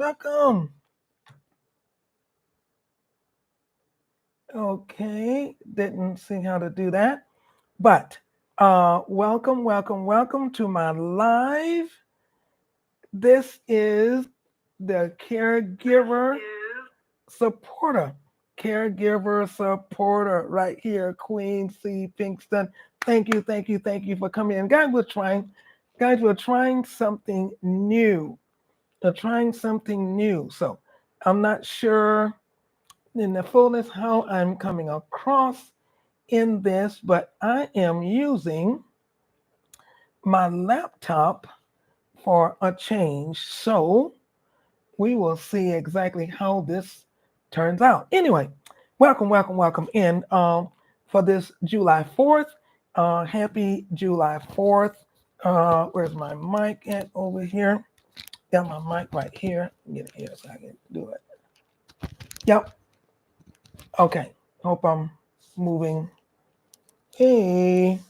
Welcome. Okay, didn't see how to do that, but welcome to my live. This is the supporter, caregiver supporter right here, Queen C. Pinkston. Thank you for coming in, guys. We're trying something new. They're trying something new. So I'm not sure in the fullness how I'm coming across in this, but I am using my laptop for a change. So we will see exactly how this turns out. Anyway, welcome in for this July 4th. Happy July 4th. Where's my mic at over here? Got my mic right here. Get it here so I can do it. Yep. Okay. Hope I'm moving. Hey.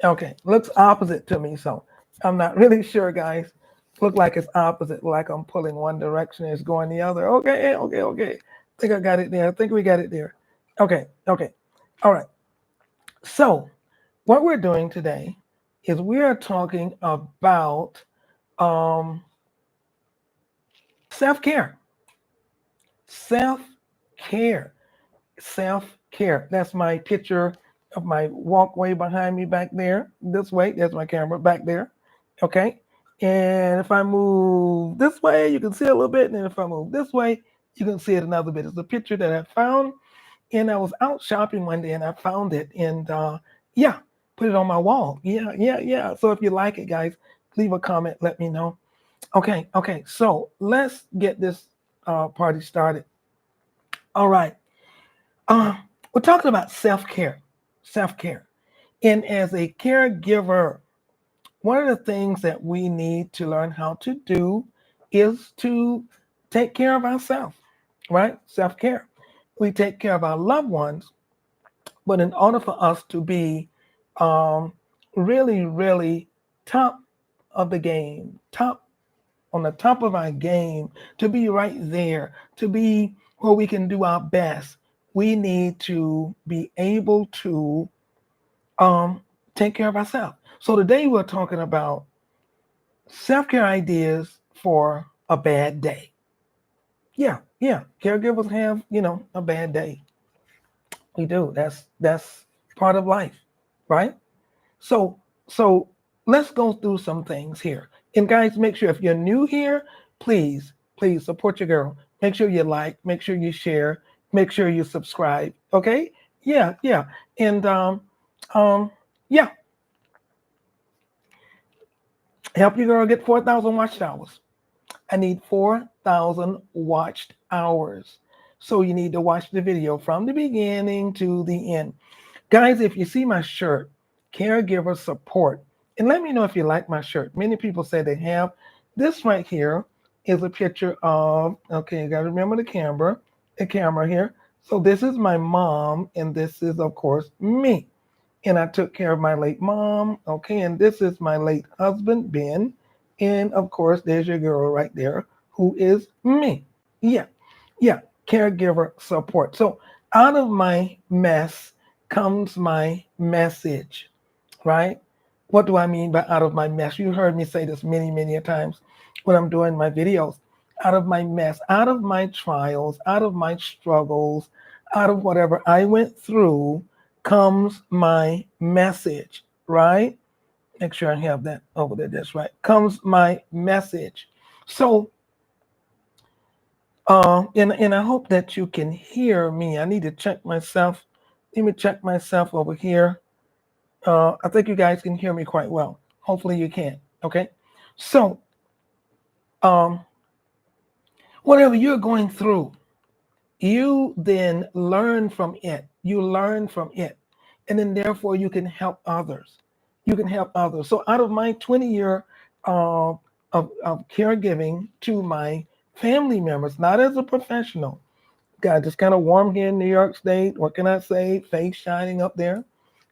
Okay. Looks opposite to me, so I'm not really sure, guys. Look like it's opposite, like I'm pulling one direction, it's going the other. Okay. I think I got it there. I think we got it there. Okay. All right. So, what we're doing today is we are talking about um, self-care. Self-care. Self-care. That's my picture of my walkway behind me back there. This way, there's my camera back there. Okay. And if I move this way, you can see it a little bit. And then if I move this way, you can see it another bit. It's a picture that I found. And I was out shopping one day and I found it. And yeah, put it on my wall. Yeah. So if you like it, guys, leave a comment. Let me know. Okay. So let's get this party started. All right. We're talking about self-care. Self-care. And as a caregiver, one of the things that we need to learn how to do is to take care of ourselves, right? Self care. We take care of our loved ones, but in order for us to be um, really top of the game, top on the top of our game, to be right there, to be where we can do our best, we need to be able to um, take care of ourselves. So today we're talking about self-care ideas for a bad day. Yeah. Caregivers have, a bad day. We do. That's part of life, right? So let's go through some things here. And guys, make sure if you're new here, please support your girl. Make sure you like, make sure you share, make sure you subscribe. Okay? Yeah. And um yeah, help your girl get 4,000 watch hours. I need 4,000 watched hours. So you need to watch the video from the beginning to the end. Guys, if you see my shirt, Caregiver Support, and let me know if you like my shirt. Many people say they have. This right here is a picture of, okay, you got to remember the camera here. So this is my mom, and this is, of course, me. And I took care of my late mom. Okay, and this is my late husband, Ben. And of course, there's your girl right there, who is me. Yeah, caregiver support. So out of my mess comes my message, right? What do I mean by out of my mess? You heard me say this many times when I'm doing my videos. Out of my mess, out of my trials, out of my struggles, out of whatever I went through comes my message, right? Make sure I have that over there. That's right. Comes my message. So, and I hope that you can hear me. I need to check myself. Let me check myself over here. I think you guys can hear me quite well. Hopefully you can. Okay. So, um, whatever you're going through, you then learn from it. You learn from it. And then therefore you can help others. You can help others. So out of my 20-year of caregiving to my family members, not as a professional, God, just kind of warm here in New York State. What can I say? Face shining up there.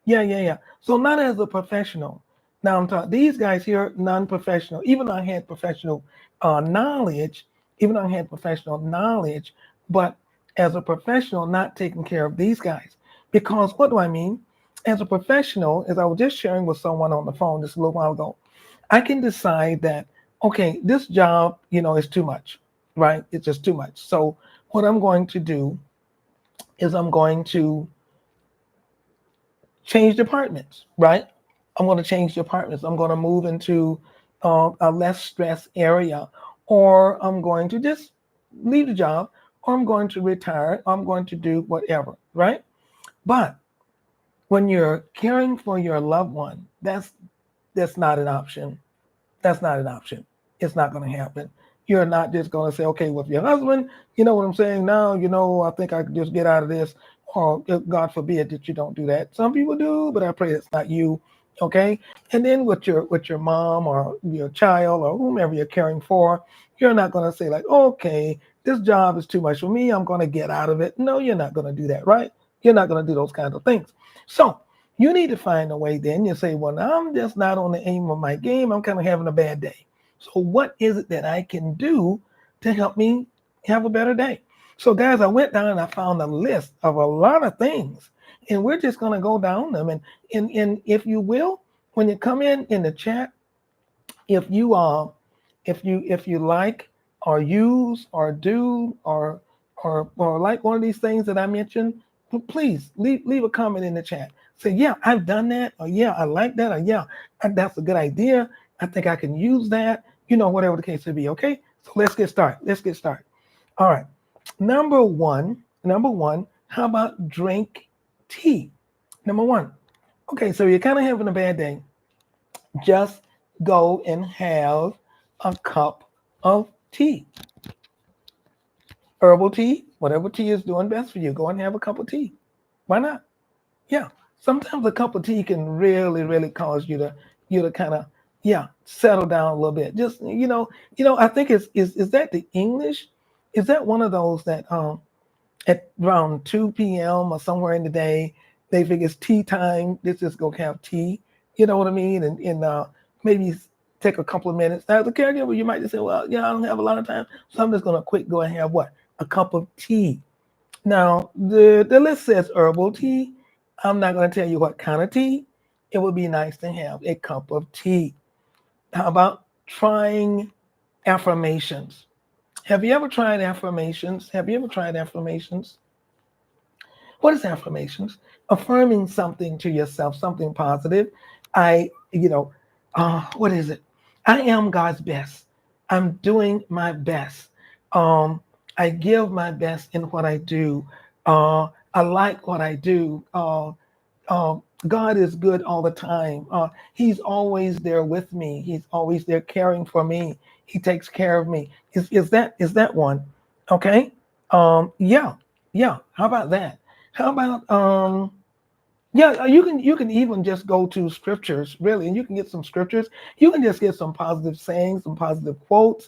Yeah. So not as a professional, Now I'm talking these guys here, non-professional. Even though I had professional knowledge, even though I had professional knowledge, but as a professional, not taking care of these guys. Because what do I mean? As a professional, as I was just sharing with someone on the phone just a little while ago, I can decide that, okay, this job, is too much, right? It's just too much. So what I'm going to do is I'm going to change departments, right? I'm going to change departments. I'm going to move into a less stress area, or I'm going to just leave the job, or I'm going to retire, or I'm going to do whatever, right? But when you're caring for your loved one, that's not an option. That's not an option. It's not going to happen. You're not just going to say, okay, with your husband, you know what I'm saying? Now, I think I could just get out of this. Or God forbid that you don't do that. Some people do, but I pray it's not you. Okay. And then with your mom or your child or whomever you're caring for, you're not going to say like, okay, this job is too much for me. I'm going to get out of it. No, you're not going to do that, right? You're not going to do those kinds of things. So you need to find a way then. You say, well, I'm just not on the aim of my game. I'm kind of having a bad day. So what is it that I can do to help me have a better day? So guys, I went down and I found a list of a lot of things. And we're just going to go down them. And if you will, when you come in the chat, if you if you like or use or do or like one of these things that I mentioned, please leave a comment in the chat. Say, yeah, I've done that, or yeah, I like that, or yeah, that's a good idea. I think I can use that, whatever the case may be. Okay, so let's get started. All right. Number one, how about drink tea? Number one. Okay, so you're kind of having a bad day. Just go and have a cup of tea. Herbal tea, whatever tea is doing best for you, go and have a cup of tea. Why not? Yeah. Sometimes a cup of tea can really, really cause you to kind of, yeah, settle down a little bit. Just I think is that the English? Is that one of those that at around 2 p.m. or somewhere in the day, they think it's tea time. Let's just go have tea. You know what I mean? And maybe take a couple of minutes. Now, as a caregiver, you might just say, well, yeah, I don't have a lot of time. So I'm just going to quick go and have what? A cup of tea. Now, the list says herbal tea. I'm not going to tell you what kind of tea. It would be nice to have a cup of tea. How about trying affirmations? Have you ever tried affirmations? What is affirmations? Affirming something to yourself, something positive. What is it? I am God's best. I'm doing my best. I give my best in what I do. I like what I do. God is good all the time. He's always there with me. He's always there caring for me. He takes care of me. Is that one? Okay. Yeah. Yeah. How about that? How about yeah, you can even just go to scriptures, really, and you can get some scriptures. You can just get some positive sayings, some positive quotes.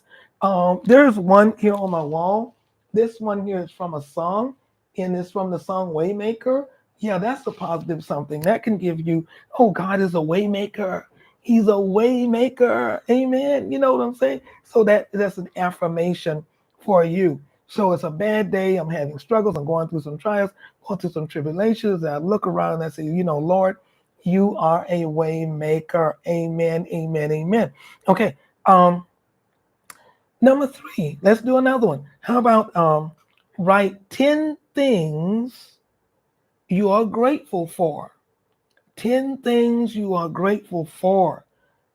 There's one here on my wall. This one here is from a song, and it's from the song Waymaker. Yeah, that's a positive something that can give you, oh, God is a waymaker. He's a waymaker. Amen. You know what I'm saying? So that's an affirmation for you. So it's a bad day. I'm having struggles. I'm going through some trials, going through some tribulations. And I look around and I say, Lord, you are a way maker. Amen, amen, amen. Okay. Number 3, let's do another one. How about write 10 things you are grateful for? 10 things you are grateful for.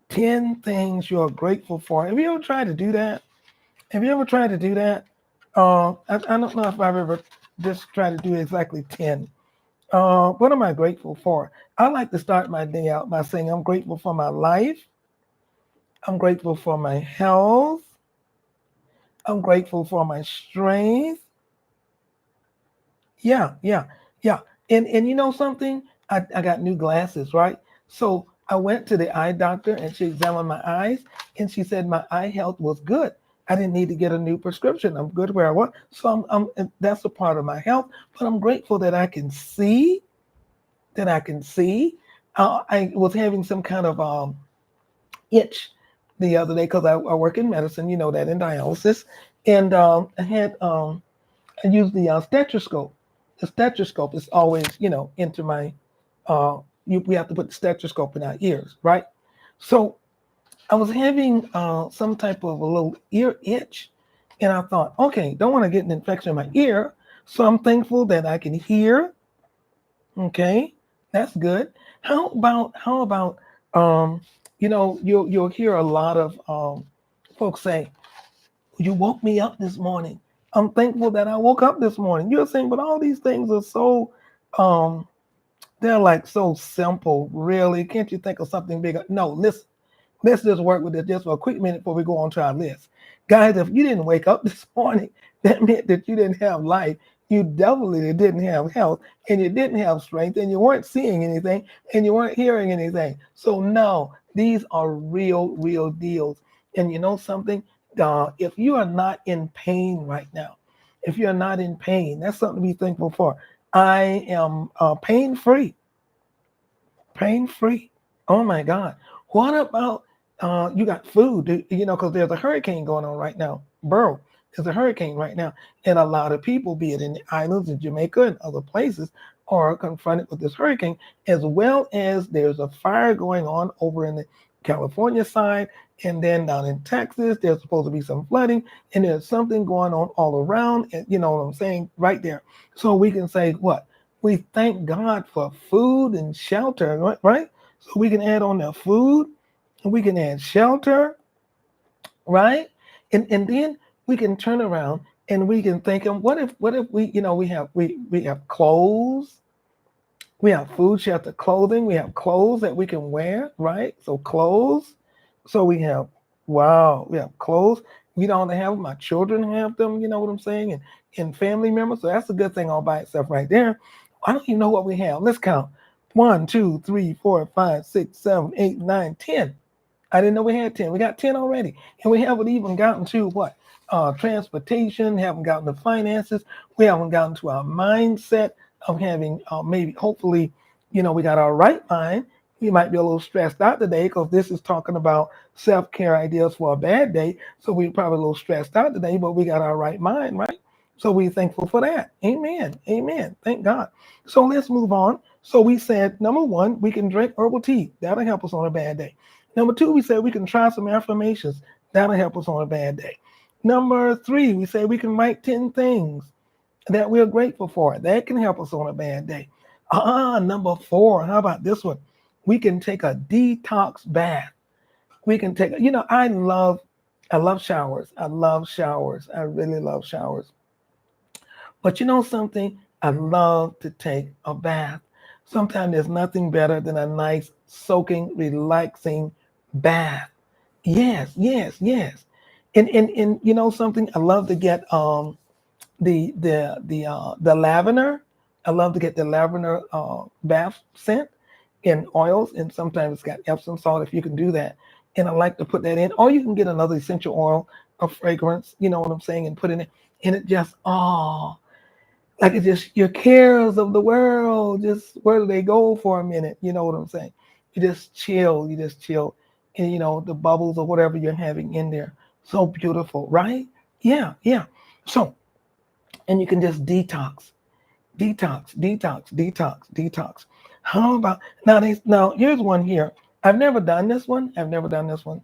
10 things you are grateful for. Have you ever tried to do that? I don't know if I've ever just tried to do exactly 10. What am I grateful for? I like to start my day out by saying I'm grateful for my life. I'm grateful for my health. I'm grateful for my strength. Yeah, yeah, yeah. And you know something? I got new glasses, right? So I went to the eye doctor and she examined my eyes and she said my eye health was good. I didn't need to get a new prescription. I'm good where I was. So I'm that's a part of my health. But I'm grateful that I can see. I was having some kind of itch the other day because I work in medicine, you know that, in dialysis, and I used the stethoscope. The stethoscope is always, into my we have to put the stethoscope in our ears, right? So I was having some type of a little ear itch, and I thought, okay, don't want to get an infection in my ear, so I'm thankful that I can hear. Okay, that's good. How about you'll hear a lot of folks say, "You woke me up this morning. I'm thankful that I woke up this morning." You're saying, but all these things are so um, they're like so simple. Really, can't you think of something bigger? No, listen. Let's just work with it just for a quick minute before we go on to our list. Guys, if you didn't wake up this morning, that meant that you didn't have life. You definitely didn't have health, and you didn't have strength, and you weren't seeing anything, and you weren't hearing anything. So, no, these are real, real deals. And you know something? If you are not in pain right now, if you're not in pain, that's something to be thankful for. I am pain free. Pain free. Oh my God. What about you got food? Because there's a hurricane going on right now. Bro, there's a hurricane right now. And a lot of people, be it in the islands in Jamaica and other places, are confronted with this hurricane, as well as there's a fire going on over in the California side. And then down in Texas, there's supposed to be some flooding, and there's something going on all around. And you know what I'm saying? Right there. So we can say what? We thank God for food and shelter, right? So we can add on the food, and we can add shelter, right? And then we can turn around and we can think, and what if we, we have clothes, we have food, shelter, clothing, we have clothes that we can wear, right? So clothes. So we have, wow, we have clothes. We don't have them, my children have them, you know what I'm saying? And family members. So that's a good thing all by itself right there. I don't even know what we have. Let's count. 1, 2, 3, 4, 5, 6, 7, 8, 9, 10. I didn't know we had 10. We got 10 already. And we haven't even gotten to what? Transportation, haven't gotten to finances. We haven't gotten to our mindset of having maybe, hopefully, we got our right mind. We might be a little stressed out today because this is talking about self-care ideas for a bad day. So we're probably a little stressed out today, but we got our right mind, right? So we're thankful for that. Amen. Amen. Thank God. So let's move on. So we said, number one, we can drink herbal tea. That'll help us on a bad day. Number two, we said we can try some affirmations. That'll help us on a bad day. Number three, we say we can write 10 things that we're grateful for. That can help us on a bad day. Number four, how about this one? We can take a detox bath. We can take, I love showers. I love showers. I really love showers. But you know something? I love to take a bath. Sometimes there's nothing better than a nice, soaking, relaxing bath. Yes, yes, yes. And you know something? I love to get the lavender. I love to get the lavender bath scent in oils, and sometimes it's got Epsom salt if you can do that. And I like to put that in, or you can get another essential oil, a fragrance, you know what I'm saying, and put it in, and it just like it just your cares of the world, just where do they go for a minute? You know what I'm saying? You just chill, and the bubbles or whatever you're having in there. So beautiful, right? Yeah, yeah. So, and you can just detox, detox, detox, detox, detox. How about now? Here's one here. I've never done this one. I've never done this one.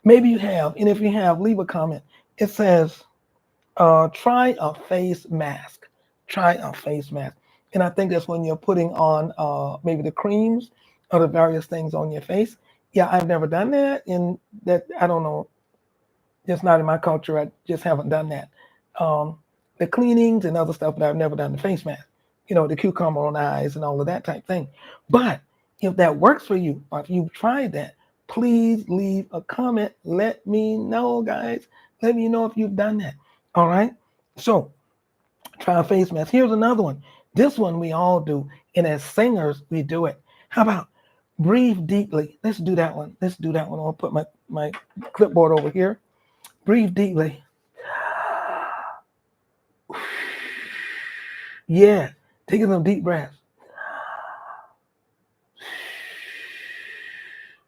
Maybe you have, and if you have, leave a comment. It says, try a face mask. Try a face mask. And I think that's when you're putting on maybe the creams or the various things on your face. Yeah, I've never done that. And that, I don't know, just not in my culture. I just haven't done that. Um, the cleanings and other stuff, but I've never done the face mask. The cucumber on the eyes and all of that type thing. But if that works for you, or if you've tried that, please leave a comment. Let me know, guys. Let me know if you've done that. All right. So try a face mask. Here's another one. This one we all do. And as singers, we do it. How about breathe deeply? Let's do that one. Let's do that one. I'll put my clipboard over here. Breathe deeply. Yeah. Taking some deep breaths.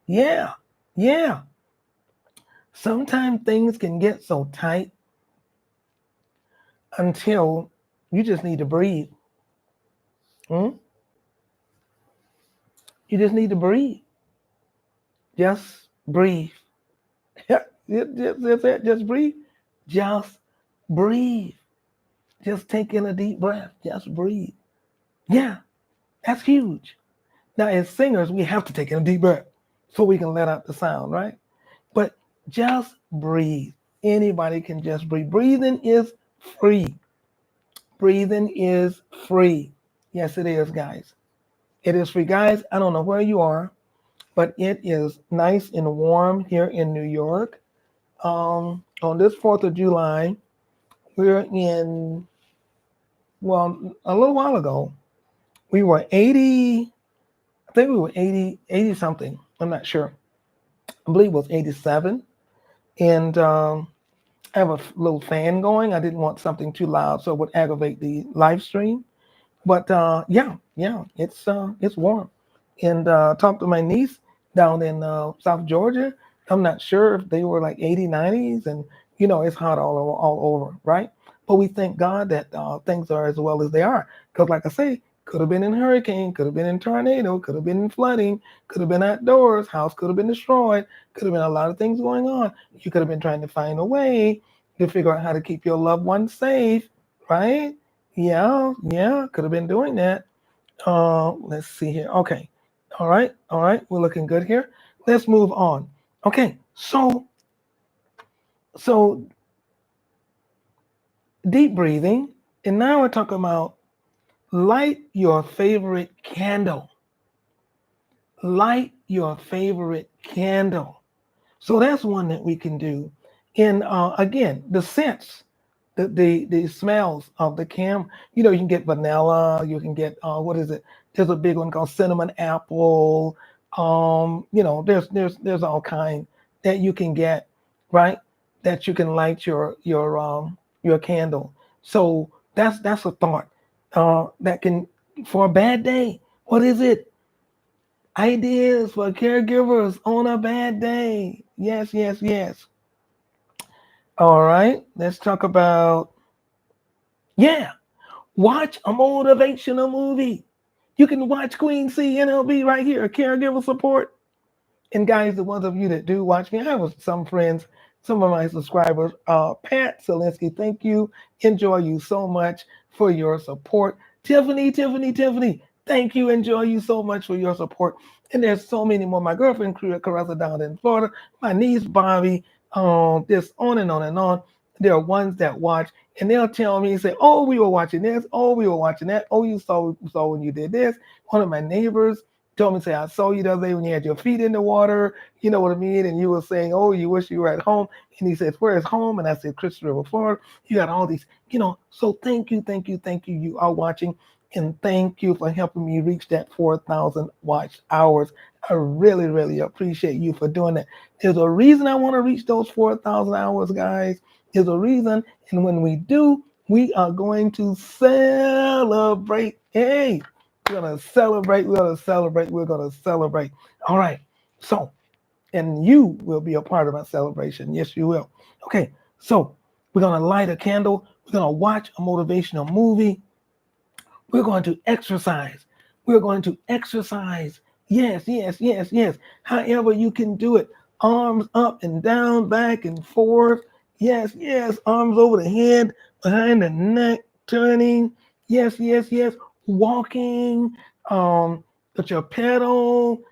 Yeah. Yeah. Sometimes things can get so tight until you just need to breathe. Hmm? You just need to breathe. Just breathe. Yeah, just, just breathe. Just breathe. Just take in a deep breath. Just breathe. Yeah, that's huge. Now, as singers, we have to take in a deep breath so we can let out the sound, right? But just breathe. Anybody can just breathe. Breathing is free. Breathing is free. Yes, it is, guys. It is free. Guys, I don't know where you are, but it is nice and warm here in New York. On this 4th of July, we're in, well, a little while ago, we were 80, I think we were 80 something. I'm not sure. I believe it was 87. And I have a little fan going. I didn't want something too loud so it would aggravate the live stream. But yeah, it's warm. And talked to my niece down in South Georgia. I'm not sure if they were like 80, 90s, and it's hot all over, right? But we thank God that things are as well as they are. Because like I say, could have been in hurricane, could have been in tornado, could have been in flooding, could have been outdoors, house could have been destroyed, could have been a lot of things going on. You could have been trying to find a way to figure out how to keep your loved ones safe, right? Yeah, could have been doing that. Let's see here. Okay. All right. We're looking good here. Let's move on. Okay. So deep breathing. And now we're talking about light your favorite candle. Light your favorite candle. So that's one that we can do. And again, the scents, the smells of the cam. You can get vanilla. You can get what is it? There's a big one called cinnamon apple. There's all kind that you can get, right? That you can light your candle. So that's a thought that can for a bad day. What is it? Ideas for caregivers on a bad day. Yes, yes, yes. All right, let's talk about, yeah, watch a motivational movie. You can watch Queen CNLB right here, Caregiver Support. And guys, the ones of you that do watch me, I have some friends, some of my subscribers. Pat Selinsky, thank you. Enjoy you so much for your support. Tiffany, thank you. Enjoy you so much for your support. And there's so many more. My girlfriend, Caressa, down in Florida. My niece, Bobby. Just on and on and on. There are ones that watch, and they'll tell me, say, "Oh, we were watching this. Oh, we were watching that. Oh, you saw when you did this." One of my neighbors told me, say, I saw you the other day when you had your feet in the water, you know what I mean? And you were saying, oh, you wish you were at home. And he says, where is home? And I said, Crystal River, Florida. You got all these, so thank you, thank you, thank you. You are watching. And thank you for helping me reach that 4,000 watch hours. I really, really appreciate you for doing that. There's a reason I want to reach those 4,000 hours, guys. There's a reason. And when we do, we are going to celebrate. Hey, we're going to celebrate. We're going to celebrate. We're going to celebrate. All right. So, and you will be a part of my celebration. Yes, you will. Okay. So, we're going to light a candle. We're going to watch a motivational movie. We're going to exercise. We're going to exercise. Yes, yes, yes, yes. However you can do it. Arms up and down, back and forth. Yes, yes. Arms over the head, behind the neck, turning. Yes, yes, yes. Walking, with your pedal,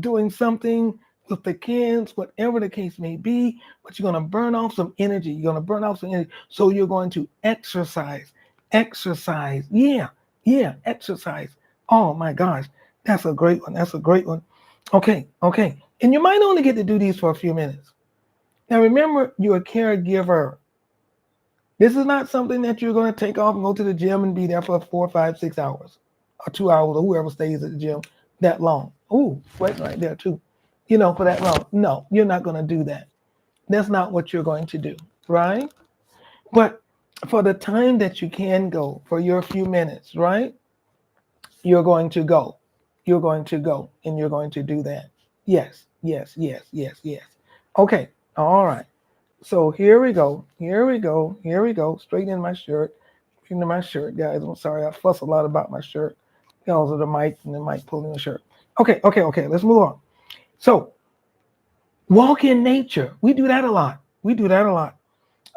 doing something with the kids, whatever the case may be. But you're going to burn off some energy. You're going to burn off some energy. So you're going to exercise. Exercise. Yeah, exercise. Oh my gosh. That's a great one. That's a great one. Okay. And you might only get to do these for a few minutes. Now remember, you're a caregiver. This is not something that you're going to take off and go to the gym and be there for 4, 5, 6 hours or 2 hours or whoever stays at the gym that long. Ooh, sweating right there too. For that long. No, you're not going to do that. That's not what you're going to do, right? But for the time that you can go, for your few minutes, right? You're going to go. You're going to go and you're going to do that. Yes, Yes, yes, yes, yes. Okay, all right. So here we go. Here we go. Here we go. Straight in my shirt. Into my shirt, guys. I'm sorry. I fuss a lot about my shirt because of the mic and the mic pulling the shirt. Okay, okay, okay. Let's move on. So walk in nature. We do that a lot. We do that a lot.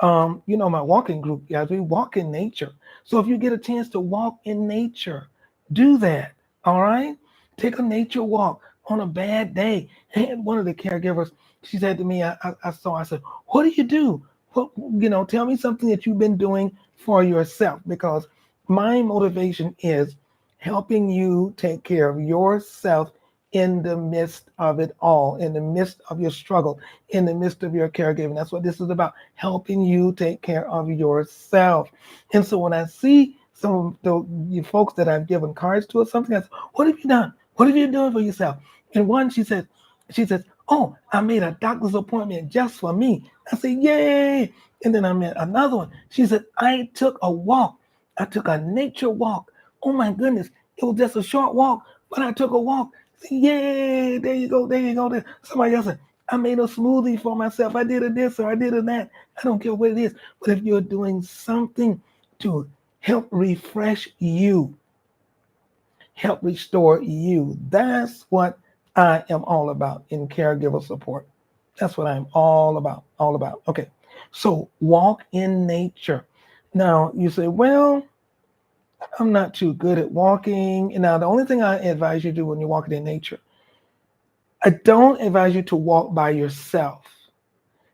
My walking group, guys, we walk in nature. So if you get a chance to walk in nature, do that. All right? Take a nature walk on a bad day. And one of the caregivers, she said to me, I said, what do you do? What, tell me something that you've been doing for yourself because my motivation is helping you take care of yourself in the midst of it all, in the midst of your struggle, in the midst of your caregiving. That's what this is about, helping you take care of yourself. And so when I see some of you folks that I've given cards to or something, I say, what have you done? What have you done for yourself? And one, she says, oh, I made a doctor's appointment just for me. I said, yay. And then I met another one. She said, I took a walk. I took a nature walk. Oh my goodness. It was just a short walk, but I took a walk. Yay, there you go, there you go. There. Somebody else said, I made a smoothie for myself. I did a this or I did a that. I don't care what it is. But if you're doing something to help refresh you, help restore you, that's what I am all about in caregiver support. That's what I'm all about, all about. Okay, so walk in nature. Now you say, well, I'm not too good at walking. And now the only thing I advise you to do when you're walking in nature, I don't advise you to walk by yourself.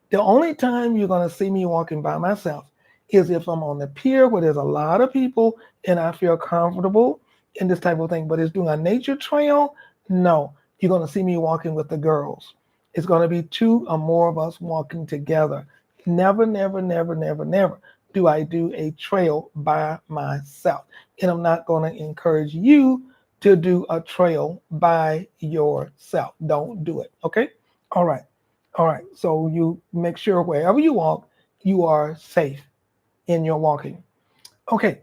The only time you're going to see me walking by myself is if I'm on the pier where there's a lot of people and I feel comfortable in this type of thing. But it's doing a nature trail, no. You're going to see me walking with the girls. It's going to be two or more of us walking together. Never, never, never, never, never do I do a trail by myself. And I'm not going to encourage you to do a trail by yourself. Don't do it. Okay? All right. All right. So you make sure wherever you walk, you are safe in your walking. Okay.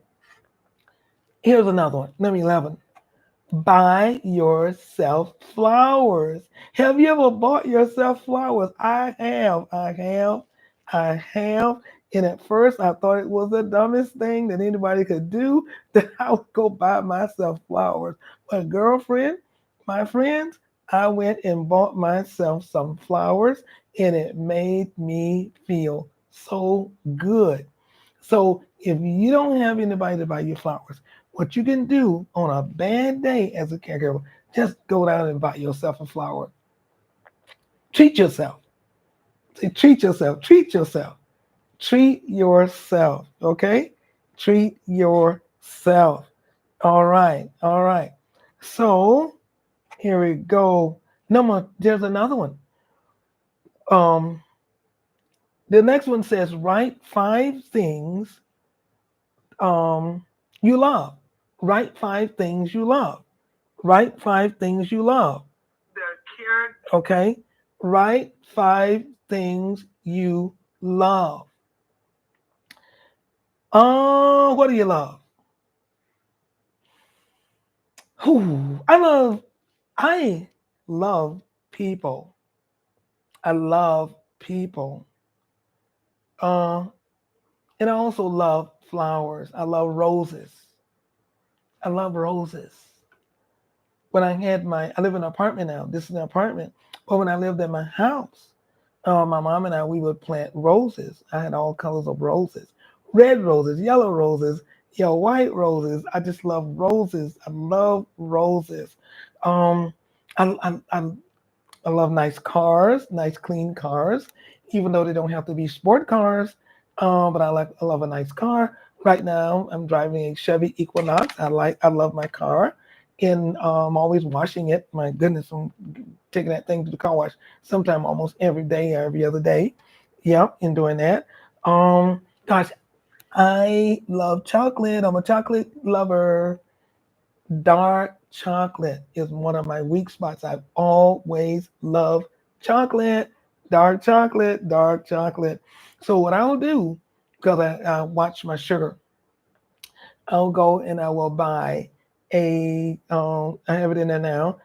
Here's another one. Number 11. Buy yourself flowers. Have you ever bought yourself flowers? I have. I have. I have. And at first, I thought it was the dumbest thing that anybody could do, that I would go buy myself flowers. But, girlfriend, my friends, I went and bought myself some flowers, and it made me feel so good. So, if you don't have anybody to buy you flowers, what you can do on a bad day as a caregiver, just go down and buy yourself a flower. Treat yourself. Say, treat yourself. Treat yourself. Treat yourself. Okay? Treat yourself. All right. All right. So here we go. There's another one. Um, the next one says write 5 things you love. Write 5 things you love. Write 5 things you love. Okay? Write 5 things you love. Oh, what do you love? I love people. I love people. Uh, and I also love flowers. I love roses. I love roses. I live in an apartment now. This is an apartment. But when I lived in my house, my mom and I, we would plant roses. I had all colors of roses, red roses, yellow roses, white roses. I just love roses. I love roses. Um, I, I, I, I love nice cars, nice clean cars, even though they don't have to be sport cars. But I love a nice car. Right now, I'm driving a Chevy Equinox. I love my car, and I'm always washing it. My goodness, I'm taking that thing to the car wash sometime almost every day or every other day. Yep, and doing that. Gosh, I love chocolate. I'm a chocolate lover. Dark chocolate is one of my weak spots. I've always loved chocolate, dark chocolate, dark chocolate. So what I'll do, because I watch my sugar, I'll go and I will buy I have it in there now,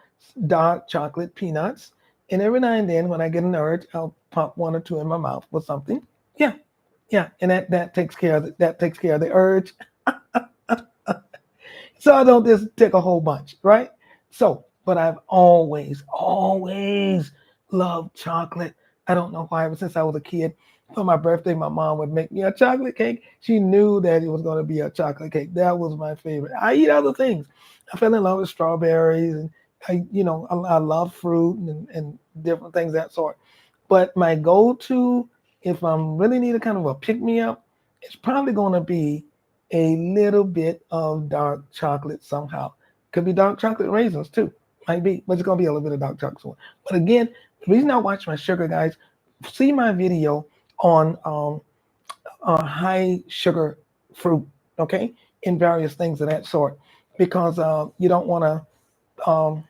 dark chocolate peanuts. And every now and then when I get an urge, I'll pop one or two in my mouth with something. Yeah, yeah. And that takes care of that takes care of the urge. So I don't just take a whole bunch, right? So, but I've always loved chocolate. I don't know why, ever since I was a kid. For my birthday, my mom would make me a chocolate cake. She knew that it was going to be a chocolate cake. That was my favorite. I eat other things. I fell in love with strawberries, and I love fruit and different things that sort. But my go-to, if I'm really need a kind of a pick-me-up, it's probably going to be a little bit of dark chocolate somehow. Could be dark chocolate raisins too. Might be, but it's gonna be a little bit of dark chocolate. But again, the reason I watch my sugar, guys, see my video on high sugar fruit, okay, in various things of that sort, because you don't want to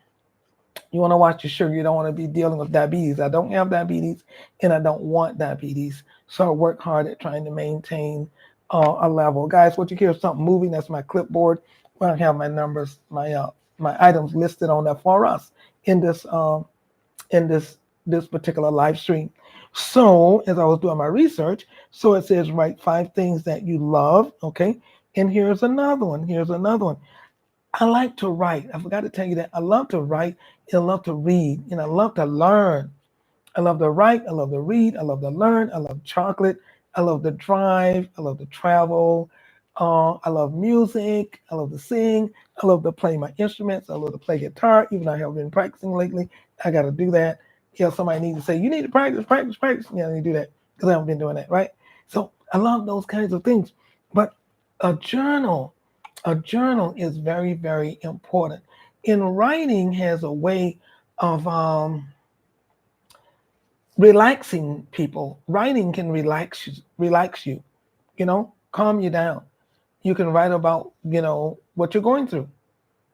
you want to watch your sugar. You don't want to be dealing with diabetes. I don't have diabetes, and I don't want diabetes. So I work hard at trying to maintain a level. Guys, what you hear is something moving. That's my clipboard where I have my numbers, my items listed on there for us in this particular live stream. So as I was doing my research, so it says write 5 things that you love. Okay, and here's another one. Here's another one. I like to write. I forgot to tell you that. I love to write and I love to read and I love to learn. I love to write. I love to read. I love to learn. I love chocolate. I love to drive. I love to travel. I love music. I love to sing. I love to play my instruments. I love to play guitar, even though I haven't been practicing lately. I got to do that. Yeah, somebody needs to say, you need to practice, practice, practice. Yeah, I need to do that because I haven't been doing that, right? So I love those kinds of things. But a journal, a journal is very, very important. And writing has a way of relaxing people. Writing can relax you, calm you down. You can write about, what you're going through.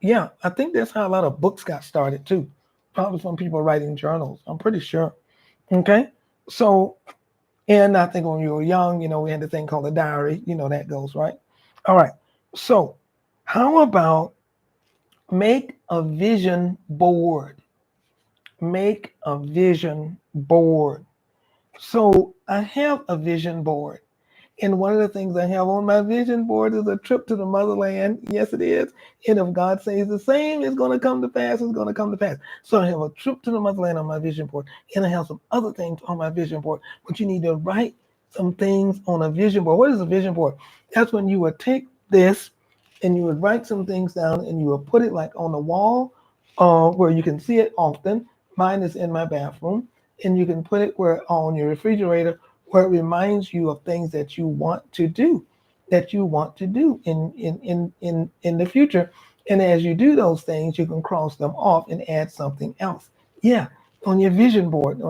Yeah, I think that's how a lot of books got started too. Probably from people writing journals. I'm pretty sure. Okay. So, and I think when you were young, we had the thing called a diary. That goes, right? All right. So, how about make a vision board? Make a vision board. So, I have a vision board. And one of the things I have on my vision board is a trip to the motherland. Yes, it is. And if God says the same, it's going to come to pass. It's going to come to pass. So I have a trip to the motherland on my vision board. And I have some other things on my vision board. But you need to write some things on a vision board. What is a vision board? That's when you would take this and you would write some things down and you would put it like on the wall where you can see it often. Mine is in my bathroom. And you can put it where on your refrigerator where it reminds you of things that you want to do, in the future. And as you do those things, you can cross them off and add something else. Yeah, on your vision board,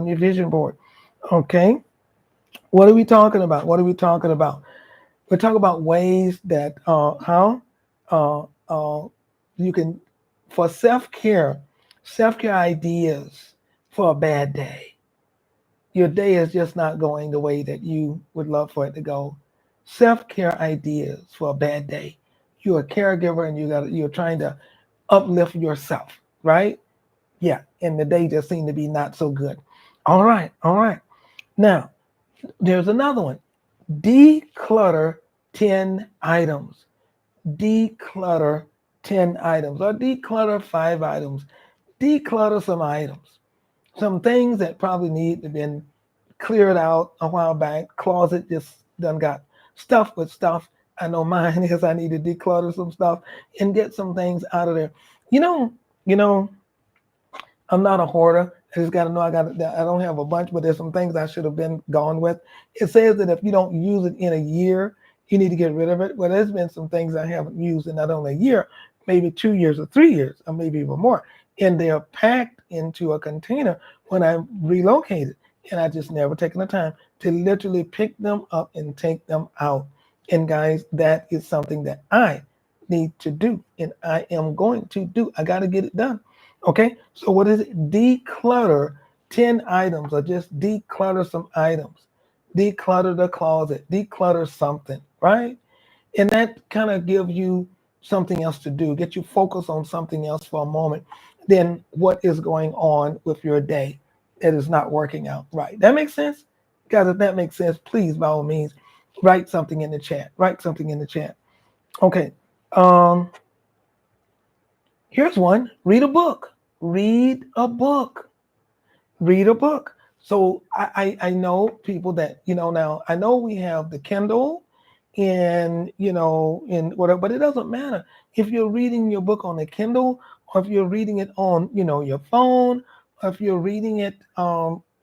Okay. What are we talking about? What are we talking about? We're talking about ways that how you can for self-care ideas for a bad day. Your day is just not going the way that you would love for it to go. Self-care ideas for a bad day. You're a caregiver and you're trying to uplift yourself, right? Yeah, and the day just seemed to be not so good. All right, all right. Now, there's another one. Declutter 10 items. Declutter 10 items or declutter 5 items. Declutter some items. Some things that probably need to been cleared out a while back. Closet just done got stuffed with stuff. I know mine is I need to declutter some stuff and get some things out of there. You know, you know, I'm not a hoarder. I just got to know I don't have a bunch, but there's some things I should have been gone with. It says that if you don't use it in a year, you need to get rid of it. Well, there's been some things I haven't used in not only a year, maybe 2 years or 3 years, or maybe even more. And they're packed into a container when I relocated. And I just never taken the time to literally pick them up and take them out. And guys, that is something that I need to do. And I am going to do. I got to get it done. Okay, so what is it? Declutter 10 items or just declutter some items. Declutter the closet, declutter something, right? And that kind of gives you something else to do, get you focused on something else for a moment than what is going on with your day. that is not working out right. That makes sense? Guys, if that makes sense, please, by all means, write something in the chat. Write something in the chat. Okay. Um, Here's one. Read a book. Read a book. Read a book. So I know people that, now I know we have the Kindle and, in whatever, but it doesn't matter. If you're reading your book on the Kindle or if you're reading it on, your phone, or if you're reading it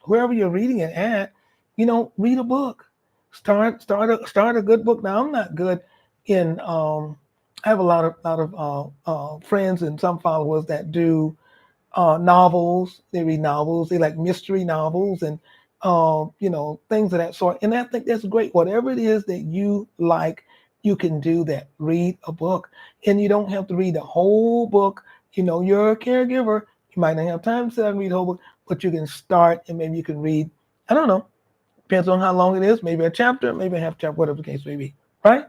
wherever you're reading it at, read a book. Start a good book. Now I'm not good in I have a lot of friends and some followers that do novels. They read novels. They like mystery novels and things of that sort. And I think that's great. Whatever it is that you like, you can do that. Read a book, and you don't have to read the whole book. You're a caregiver. You might not have time to sit down and read the whole book, but you can start and maybe you can read. I don't know. Depends on how long it is. Maybe a chapter, maybe a half chapter, whatever the case may be. Right?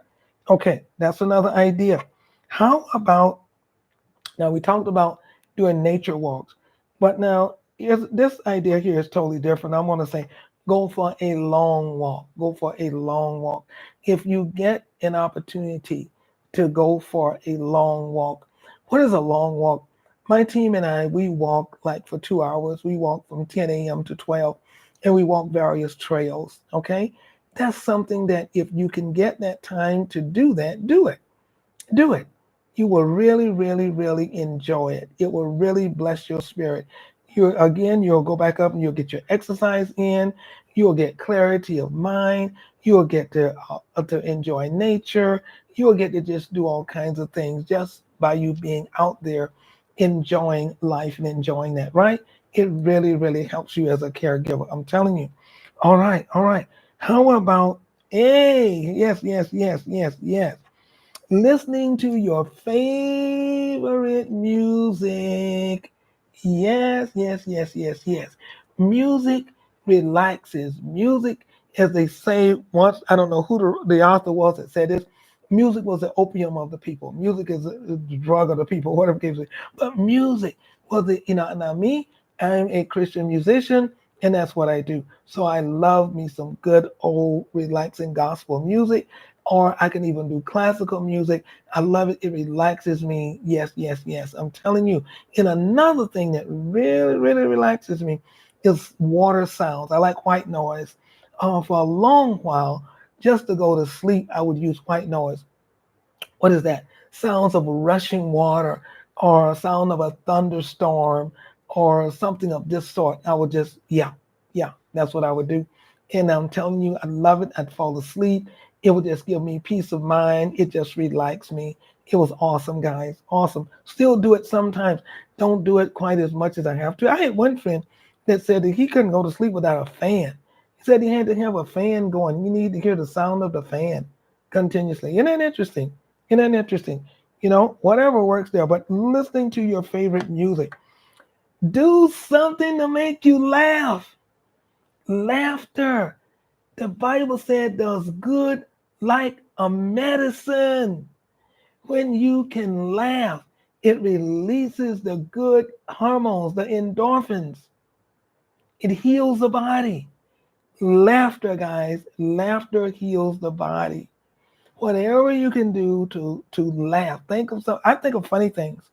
Okay, that's another idea. How about now? We talked about doing nature walks, but now this idea here is totally different. I want to say go for a long walk. Go for a long walk. If you get an opportunity to go for a long walk, what is a long walk? My team and I, we walk like for 2 hours. We walk from 10 a.m. to 12, and we walk various trails. Okay, that's something that if you can get that time to do that, do it. Do it. You will really, really, really enjoy it. It will really bless your spirit. You'll go back up and you'll get your exercise in. You'll get clarity of mind. You'll get to enjoy nature. You'll get to just do all kinds of things just by you being out there enjoying life and enjoying that, right? It really, really helps you as a caregiver. I'm telling you. All right, all right. How about, hey, yes, yes, yes, yes, yes, listening to your favorite music. Yes, yes, yes, yes, yes. Music relaxes. Music, as they say once, I don't know who the author was that said this. Music was the opium of the people. Music is the drug of the people, whatever the case is. But music was now me, I'm a Christian musician, and that's what I do. So I love me some good old relaxing gospel music, or I can even do classical music. I love it. It relaxes me. Yes, yes, yes. I'm telling you. And another thing that really, really relaxes me is water sounds. I like white noise. For a long while, just to go to sleep, I would use white noise. What is that? Sounds of rushing water or a sound of a thunderstorm or something of this sort. I would just, yeah, that's what I would do. And I'm telling you, I love it. I'd fall asleep. It would just give me peace of mind. It just relaxed me. It was awesome, guys. Awesome. Still do it sometimes. Don't do it quite as much as I have to. I had one friend that said that he couldn't go to sleep without a fan. He said he had to have a fan going. You need to hear the sound of the fan continuously. Isn't that interesting? Isn't that interesting? Whatever works there, but listening to your favorite music. Do something to make you laugh. Laughter. The Bible said does good like a medicine. When you can laugh, it releases the good hormones, the endorphins. It heals the body. Laughter, guys, laughter heals the body. Whatever you can do to laugh. I think of funny things.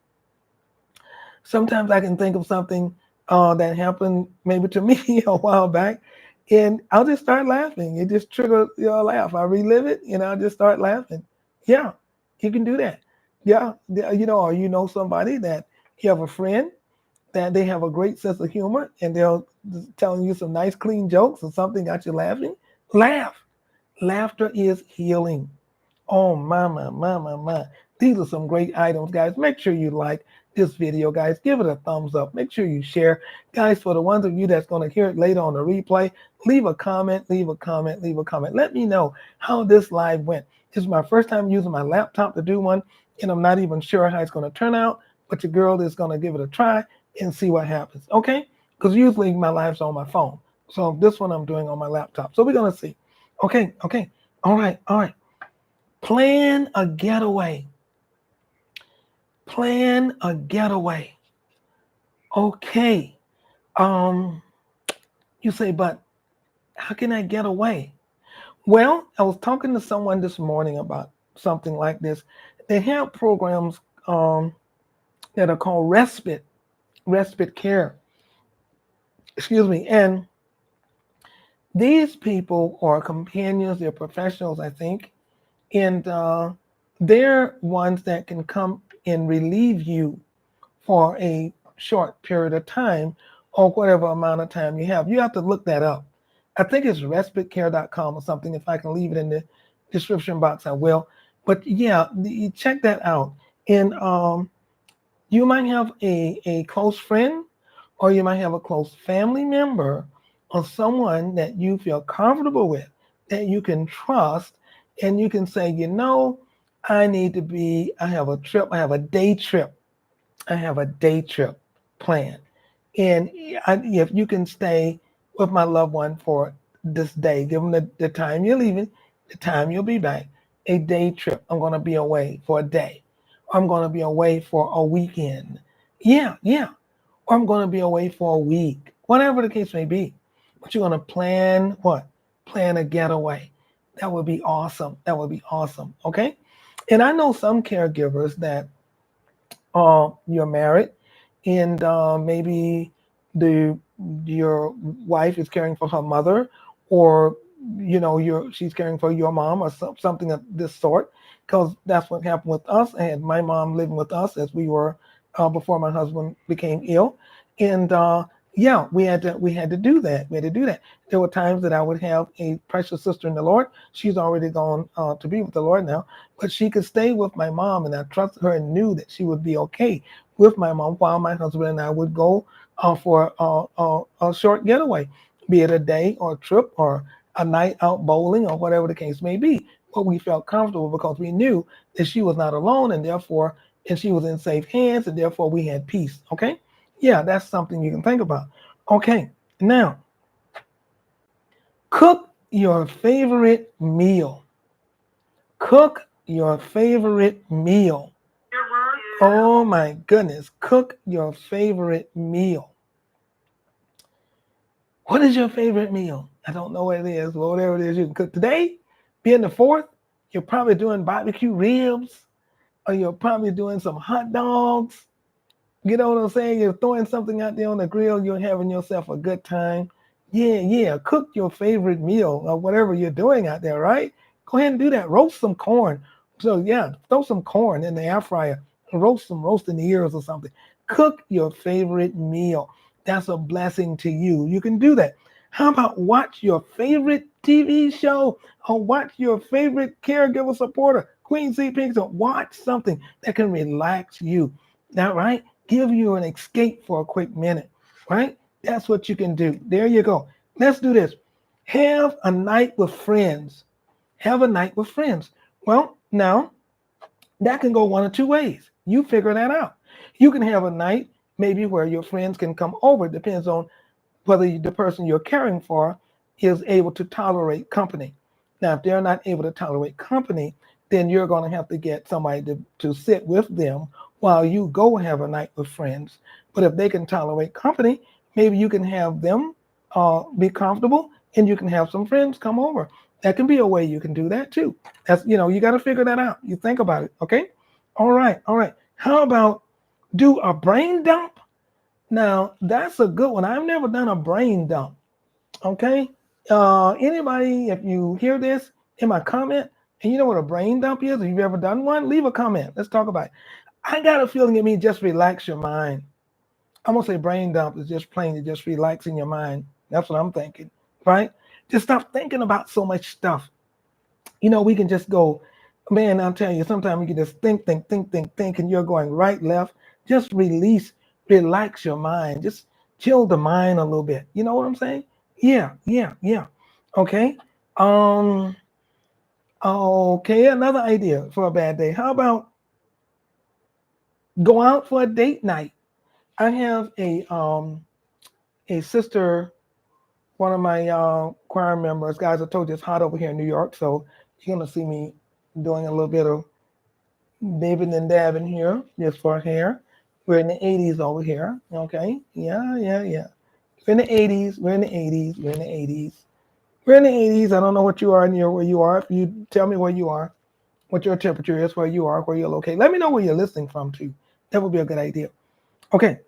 Sometimes I can think of something that happened maybe to me a while back, and I'll just start laughing. It just triggers a laugh. I relive it, and I'll just start laughing. Yeah, you can do that. Yeah, or somebody that you have a friend that they have a great sense of humor, and they'll telling you some nice, clean jokes or something got you laughing. Laugh. Laughter is healing. Oh, my. These are some great items, guys. Make sure you like this video, guys. Give it a thumbs up. Make sure you share. Guys, for the ones of you that's going to hear it later on the replay, leave a comment, leave a comment, leave a comment. Let me know how this live went. This is my first time using my laptop to do one, and I'm not even sure how it's going to turn out, but your girl is going to give it a try and see what happens, okay? Because usually my live's on my phone. So this one I'm doing on my laptop. So we're going to see. Okay. All right. Plan a getaway. Plan a getaway. Okay. Um, You say, but how can I get away? Well, I was talking to someone this morning about something like this. They have programs that are called respite care. Excuse me. And these people are companions, they're professionals, I think, and they're ones that can come and relieve you for a short period of time or whatever amount of time you have. You have to look that up. I think it's respitecare.com or something. If I can leave it in the description box, I will. But yeah, you check that out. And you might have a close friend or you might have a close family member or someone that you feel comfortable with, that you can trust, and you can say, I have a trip, I have a day trip I have a day trip planned. And if you can stay with my loved one for this day, give them the time you're leaving, the time you'll be back, a day trip. I'm going to be away for a day. I'm going to be away for a weekend. Yeah, yeah. Or I'm going to be away for a week, whatever the case may be. But you're going to plan what? Plan a getaway. That would be awesome. That would be awesome. Okay. And I know some caregivers that you're married, and maybe the your wife is caring for her mother, or she's caring for your mom, or something of this sort. Because that's what happened with us. I had my mom living with us as we were before my husband became ill, and yeah, we had to do that. We had to do that. There were times that I would have a precious sister in the Lord. She's already gone to be with the Lord now, but she could stay with my mom, and I trusted her and knew that she would be okay with my mom while my husband and I would go for a short getaway, be it a day or a trip or a night out bowling or whatever the case may be. But we felt comfortable because we knew that she was not alone, and she was in safe hands, and therefore we had peace. Okay, yeah, that's something you can think about. Okay, now cook your favorite meal. Cook your favorite meal. Oh my goodness. Cook your favorite meal. What is your favorite meal? I don't know what it is, but whatever it is you can cook. Today, being the 4th, you're probably doing barbecue ribs, or you're probably doing some hot dogs. You know what I'm saying? You're throwing something out there on the grill. You're having yourself a good time. Yeah, yeah. Cook your favorite meal or whatever you're doing out there, right? Go ahead and do that. Roast some corn. So yeah, throw some corn in the air fryer. Roast in the ears or something. Cook your favorite meal. That's a blessing to you. You can do that. How about watch your favorite TV show or watch your favorite caregiver supporter, Queen C. Pinkerton. Watch something that can relax you. That right? Give you an escape for a quick minute, right? That's what you can do. There you go. Let's do this. Have a night with friends. Have a night with friends. Well, now that can go one of two ways. You figure that out. You can have a night maybe where your friends can come over. It depends on whether the person you're caring for is able to tolerate company. Now, if they're not able to tolerate company, then you're going to have to get somebody to sit with them while you go have a night with friends. But if they can tolerate company, maybe you can have them be comfortable and you can have some friends come over. That can be a way you can do that too. You got to figure that out. You think about it. Okay. All right. All right. How about do a brain dump? Now, that's a good one. I've never done a brain dump. Okay. Anybody, if you hear this in my comment, and you know what a brain dump is, if you've ever done one, leave a comment. Let's talk about it. I got a feeling it means just relax your mind. I'm going to say brain dump is just plain to just relaxing your mind. That's what I'm thinking, right? Just stop thinking about so much stuff. We can just go, man, I'll tell you, sometimes you can just think, and you're going right, left. Just relax your mind. Just chill the mind a little bit. You know what I'm saying? Yeah, yeah, yeah. Okay. Um, okay, another idea for a bad day. How about go out for a date night? I have a sister, one of my choir members. Guys, I told you it's hot over here in New York, so you're gonna see me doing a little bit of David and dabbing here just for hair. We're in the 80s over here. Okay. Yeah, yeah, yeah. We're in the 80s. We're in the 80s. We're in the 80s. We're in the 80s. I don't know what you are near where you are. If you tell me where you are, what your temperature is, where you are, where you're located, let me know where you're listening from too. That would be a good idea. Okay.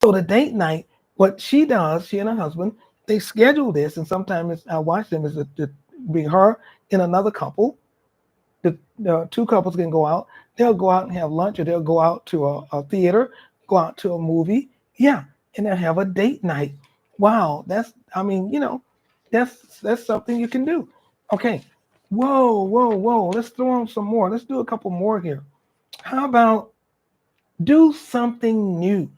So the date night, what she does, she and her husband, they schedule this, and sometimes I watch them is to be her and another couple. The two couples can go out. They'll go out and have lunch, or they'll go out to a theater, go out to a movie. Yeah, and they'll have a date night. Wow, that's I mean, that's something you can do. Okay. Whoa, whoa, whoa. Let's throw on some more. Let's do a couple more here. How about do something new?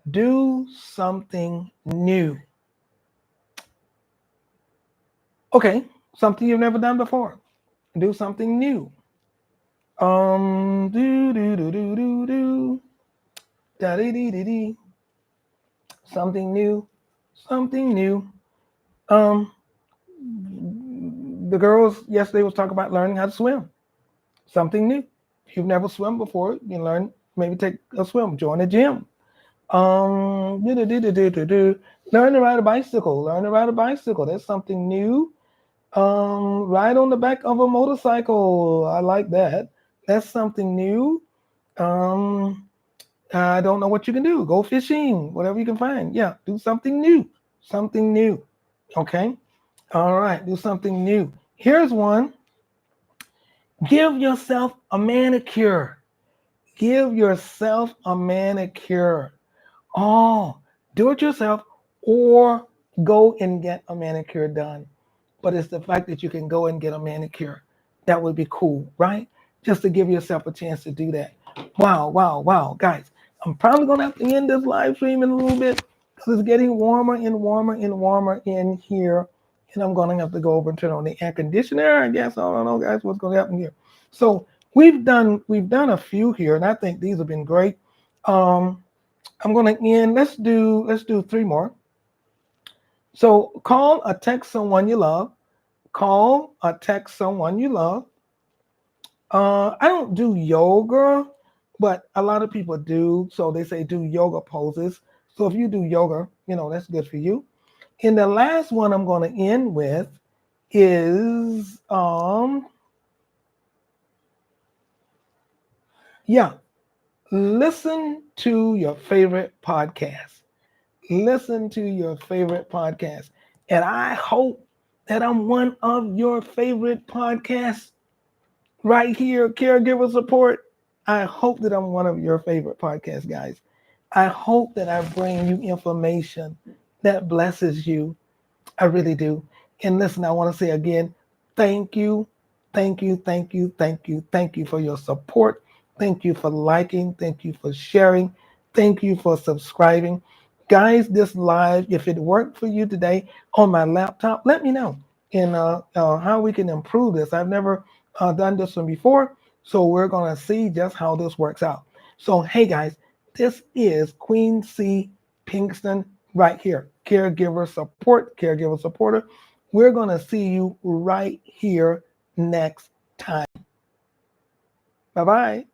Do something new. Okay, something you've never done before. Do something new. Do do do do do do. Da dee dee dee dee. Something new. Something new. Um, the girls yesterday was talking about learning how to swim. Something new. If you've never swum before, you learn. Maybe take a swim. Join a gym. Do do do do do do do. Learn to ride a bicycle. Learn to ride a bicycle. That's something new. Ride on the back of a motorcycle. I like that. That's something new. Um, I don't know what you can do. Go fishing, whatever you can find. Yeah, do something new. Something new. Okay. All right, do something new. Here's one. Give yourself a manicure. Give yourself a manicure. Oh, do it yourself or go and get a manicure done. But it's the fact that you can go and get a manicure. That would be cool, right? Just to give yourself a chance to do that. Wow, wow, wow. Guys, I'm probably going to have to end this live stream in a little bit because it's getting warmer and warmer and warmer in here. And I'm going to have to go over and turn on the air conditioner. I guess I don't know, guys, what's going to happen here. So we've done a few here, and I think these have been great. I'm going to end. Let's do three more. So call or text someone you love. Call or text someone you love. I don't do yoga, but a lot of people do. So they say do yoga poses. So if you do yoga, that's good for you. And the last one I'm going to end with is listen to your favorite podcast. Listen to your favorite podcast. And I hope that I'm one of your favorite podcasts right here, Caregiver Support. I hope that I'm one of your favorite podcasts, guys. I hope that I bring you information that blesses you. I really do. And listen, I want to say again, thank you, thank you, thank you, thank you, thank you for your support. Thank you for liking. Thank you for sharing. Thank you for subscribing. Guys, this live, if it worked for you today on my laptop, let me know and how we can improve this. I've never done this one before, so we're going to see just how this works out. So, hey guys, this is Queen C. Pinkston right here, Caregiver Support, Caregiver Supporter. We're going to see you right here next time. Bye-bye.